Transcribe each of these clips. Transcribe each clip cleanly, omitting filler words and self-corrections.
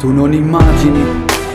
Tu non immagini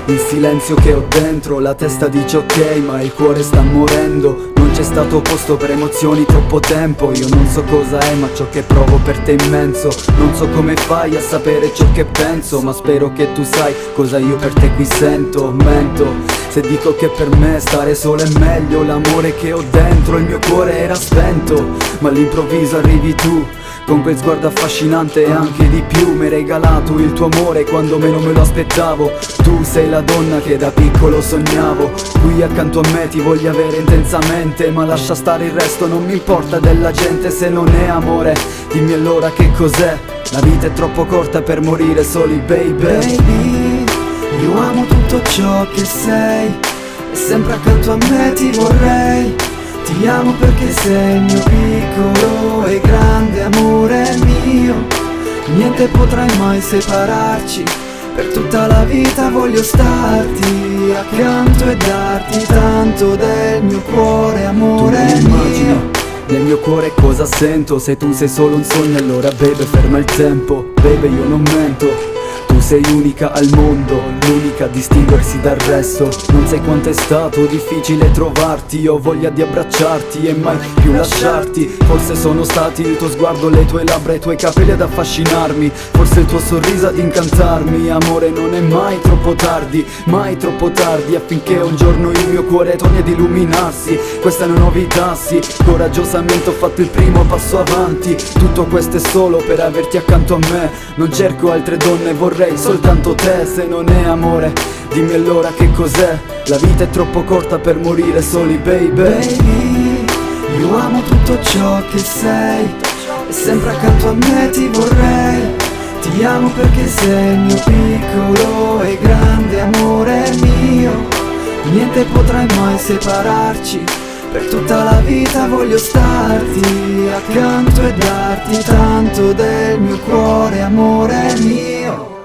il silenzio che ho dentro, la testa dice ok ma il cuore sta morendo. Non c'è stato posto per emozioni troppo tempo. Io non so cosa è ma ciò che provo per te è immenso. Non so come fai a sapere ciò che penso, ma spero che tu sai cosa io per te qui sento. Mento se dico che per me stare solo è meglio. L'amore che ho dentro, il mio cuore era spento, ma all'improvviso arrivi tu con quel sguardo affascinante e anche di più. Mi hai regalato il tuo amore quando meno me lo aspettavo. Tu sei la donna che da piccolo sognavo. Qui accanto a me ti voglio avere intensamente, ma lascia stare il resto, non mi importa della gente se non è amore. Dimmi allora che cos'è. La vita è troppo corta per morire soli, baby. Baby, io amo tutto ciò che sei e sempre accanto a me ti vorrei. Ti amo perché sei il mio piccolo e grande amore mio. Niente potrà mai separarci, per tutta la vita voglio starti accanto e darti tanto del mio cuore, amore mio. Nel mio cuore cosa sento? Se tu sei solo un sogno allora baby ferma il tempo. Baby io non mento, tu sei unica al mondo, l'unica a distinguersi dal resto. Non sai quanto è stato difficile trovarti, ho voglia di abbracciarti e mai più lasciarti. Forse sono stati il tuo sguardo, le tue labbra e i tuoi capelli ad affascinarmi, forse il tuo sorriso ad incantarmi. Amore non è mai troppo tardi affinché un giorno il mio cuore torni ad illuminarsi. Questa è una novità, sì, coraggiosamente ho fatto il primo passo avanti. Tutto questo è solo per averti accanto a me. Non cerco altre donne, vorrei soltanto te. Se non è amore, dimmi allora che cos'è. La vita è troppo corta per morire soli, baby. Baby, io amo tutto ciò che sei e sempre accanto a me ti vorrei. Ti amo perché sei il mio piccolo e grande amore mio. Niente potrai mai separarci, per tutta la vita voglio starti accanto e darti tanto del mio cuore, amore mio.